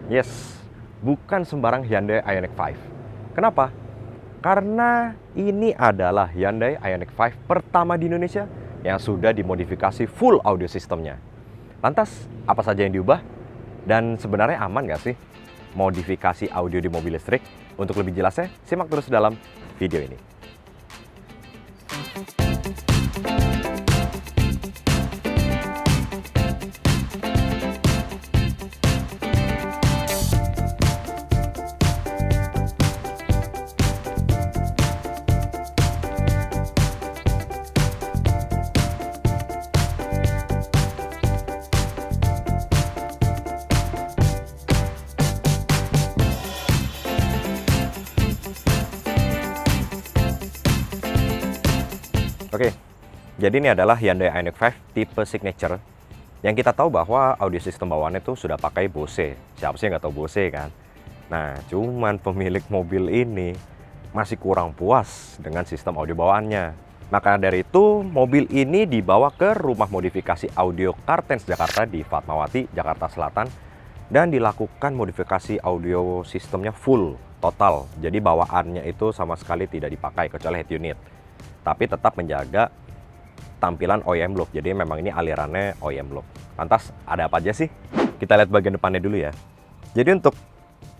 Yes, bukan sembarang Hyundai Ioniq 5. Kenapa? Karena ini adalah Hyundai Ioniq 5 pertama di Indonesia yang sudah dimodifikasi full audio sistemnya. Lantas, apa saja yang diubah? Dan sebenarnya aman nggak sih modifikasi audio di mobil listrik? Untuk lebih jelasnya, simak terus dalam video ini. Oke, jadi ini adalah Hyundai Ioniq 5 tipe signature. Yang kita tahu bahwa audio sistem bawaannya itu sudah pakai Bose. Siapa sih yang nggak tahu Bose kan? Nah, cuman pemilik mobil ini masih kurang puas dengan sistem audio bawaannya. Maka dari itu, mobil ini dibawa ke rumah modifikasi audio Kartens Jakarta di Fatmawati, Jakarta Selatan. Dan dilakukan modifikasi audio sistemnya full, total. Jadi bawaannya itu sama sekali tidak dipakai, kecuali head unit. Tapi tetap menjaga tampilan OEM look. Jadi memang ini alirannya OEM look. Lantas ada apa aja sih? Kita lihat bagian depannya dulu ya. Jadi untuk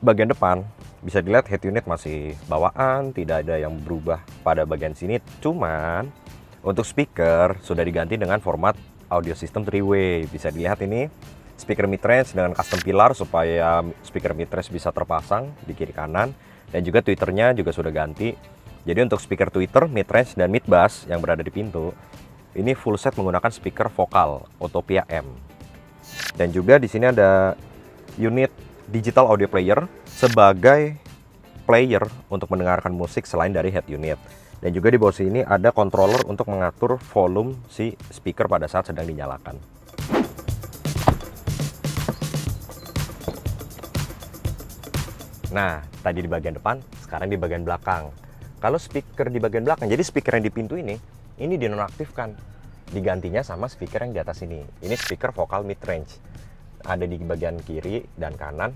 bagian depan bisa dilihat head unit masih bawaan, tidak ada yang berubah pada bagian sini. Cuman untuk speaker sudah diganti dengan format audio system 3-way. Bisa dilihat ini speaker mid-range dengan custom pilar supaya speaker mid-range bisa terpasang di kiri kanan. Dan juga tweeternya juga sudah ganti. Jadi untuk speaker tweeter, mid-range, dan mid-bass yang berada di pintu, ini full set menggunakan speaker vokal Otopia M. Dan juga di sini ada unit digital audio player sebagai player untuk mendengarkan musik selain dari head unit. Dan juga di bawah sini ada controller untuk mengatur volume si speaker pada saat sedang dinyalakan. Nah, tadi di bagian depan, sekarang di bagian belakang. Kalau speaker di bagian belakang, jadi speaker yang di pintu ini dinonaktifkan. Digantinya sama speaker yang di atas ini. Ini speaker vokal mid-range. Ada di bagian kiri dan kanan.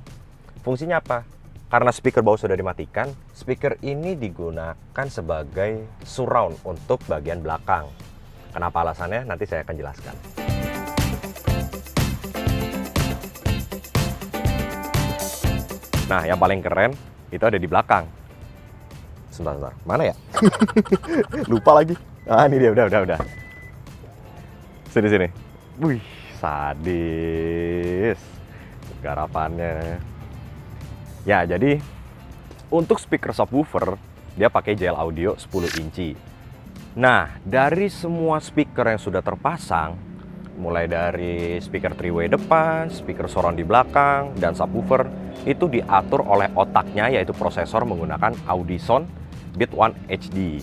Fungsinya apa? Karena speaker bawah sudah dimatikan, speaker ini digunakan sebagai surround untuk bagian belakang. Kenapa alasannya? Nanti saya akan jelaskan. Nah, yang paling keren itu ada di belakang. Sebentar. Mana ya? Lupa lagi. Ah, ini dia, udah. Sini. Wih, sadis. Garapannya. Ya, jadi untuk speaker subwoofer, dia pakai JL Audio 10 inci. Nah, dari semua speaker yang sudah terpasang, mulai dari speaker 3-way depan, speaker surround di belakang, dan subwoofer, itu diatur oleh otaknya, yaitu prosesor menggunakan Audison Bit 1 HD.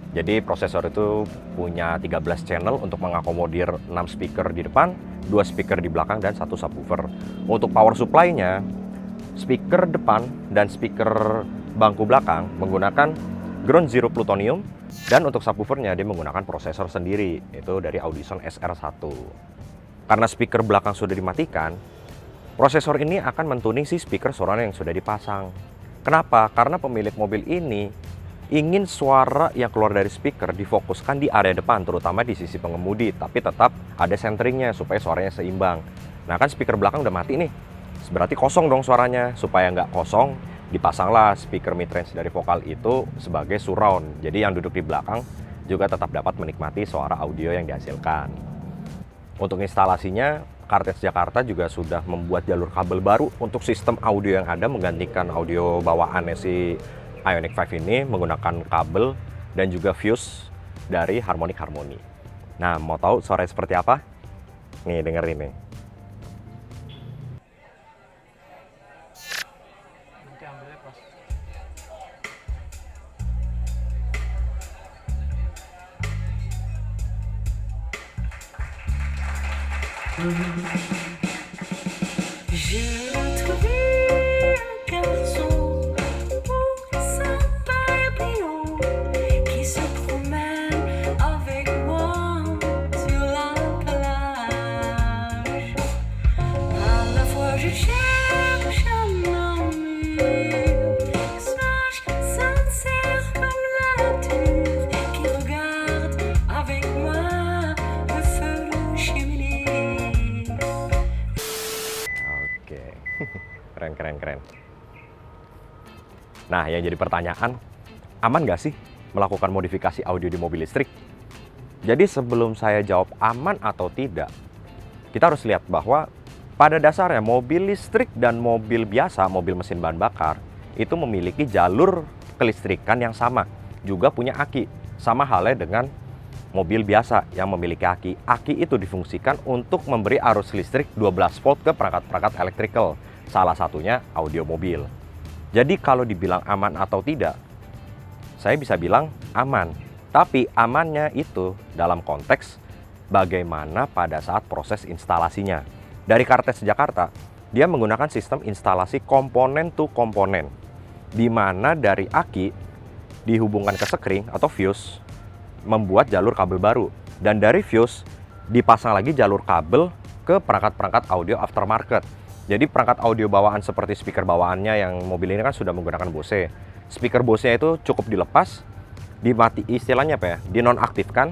Jadi prosesor itu punya 13 channel untuk mengakomodir 6 speaker di depan, 2 speaker di belakang, dan 1 subwoofer. Untuk power supply-nya, speaker depan dan speaker bangku belakang menggunakan ground zero plutonium, dan untuk subwoofernya dia menggunakan prosesor sendiri, itu dari Audison SR1. Karena speaker belakang sudah dimatikan, prosesor ini akan mentuning si speaker surround yang sudah dipasang. Kenapa? Karena pemilik mobil ini ingin suara yang keluar dari speaker difokuskan di area depan, terutama di sisi pengemudi, tapi tetap ada centeringnya supaya suaranya seimbang. Nah kan speaker belakang udah mati nih, berarti kosong dong suaranya. Supaya nggak kosong, dipasanglah speaker mid-range dari vokal itu sebagai surround. Jadi yang duduk di belakang juga tetap dapat menikmati suara audio yang dihasilkan. Untuk instalasinya, Kartens Jakarta juga sudah membuat jalur kabel baru untuk sistem audio yang ada, menggantikan audio bawaannya si Ioniq 5 ini menggunakan kabel dan juga fuse dari Harmonic Harmony. Nah, mau tahu suaranya seperti apa? Nih, dengerin nih. Keren, keren, keren. Nah, yang jadi pertanyaan, aman nggak sih melakukan modifikasi audio di mobil listrik? Jadi sebelum saya jawab aman atau tidak, kita harus lihat bahwa pada dasarnya mobil listrik dan mobil biasa, mobil mesin bahan bakar, itu memiliki jalur kelistrikan yang sama, juga punya aki. Sama halnya dengan mobil biasa yang memiliki aki. Aki itu difungsikan untuk memberi arus listrik 12 volt ke perangkat-perangkat elektrikal, salah satunya audio mobil. Jadi kalau dibilang aman atau tidak, saya bisa bilang aman. Tapi amannya itu dalam konteks bagaimana pada saat proses instalasinya. Dari Cartest Jakarta, dia menggunakan sistem instalasi komponen to komponen, di mana dari aki dihubungkan ke sekring atau fuse, membuat jalur kabel baru. Dan dari fuse dipasang lagi jalur kabel ke perangkat-perangkat audio aftermarket. Jadi perangkat audio bawaan seperti speaker bawaannya yang mobil ini kan sudah menggunakan Bose. Speaker Bose-nya itu cukup dilepas, dimati istilahnya apa ya? Dinonaktifkan,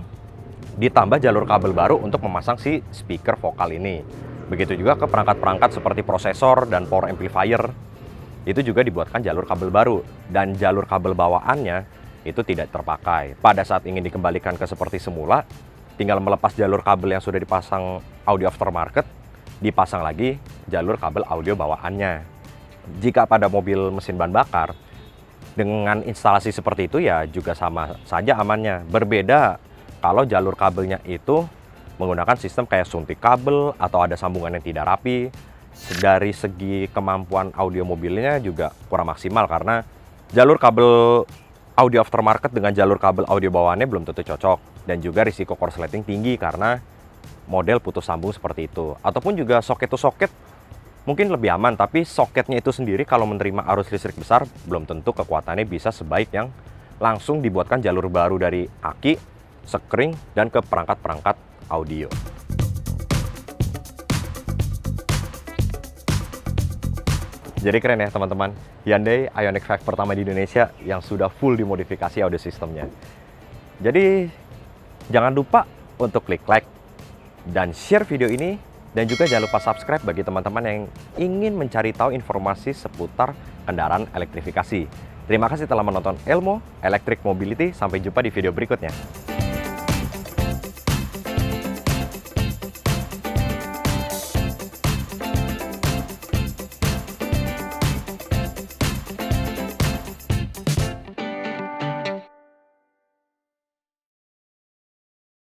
ditambah jalur kabel baru untuk memasang si speaker vokal ini. Begitu juga ke perangkat-perangkat seperti prosesor dan power amplifier. Itu juga dibuatkan jalur kabel baru, dan jalur kabel bawaannya itu tidak terpakai. Pada saat ingin dikembalikan ke seperti semula, tinggal melepas jalur kabel yang sudah dipasang audio aftermarket, dipasang lagi jalur kabel audio bawaannya. Jika pada mobil mesin bahan bakar, dengan instalasi seperti itu ya juga sama saja amannya. Berbeda kalau jalur kabelnya itu menggunakan sistem kayak suntik kabel atau ada sambungan yang tidak rapi. Dari segi kemampuan audio mobilnya juga kurang maksimal karena jalur kabel audio aftermarket dengan jalur kabel audio bawaannya belum tentu cocok. Dan juga risiko korsleting tinggi karena model putus sambung seperti itu. Ataupun juga soket to soket mungkin lebih aman, tapi soketnya itu sendiri kalau menerima arus listrik besar belum tentu kekuatannya bisa sebaik yang langsung dibuatkan jalur baru dari aki, sekring, dan ke perangkat-perangkat audio. Jadi keren ya teman-teman, Hyundai Ioniq 5 pertama di Indonesia yang sudah full dimodifikasi audio sistemnya. Jadi jangan lupa untuk klik like dan share video ini, dan juga jangan lupa subscribe bagi teman-teman yang ingin mencari tahu informasi seputar kendaraan elektrifikasi. Terima kasih telah menonton Elmo Electric Mobility, sampai jumpa di video berikutnya.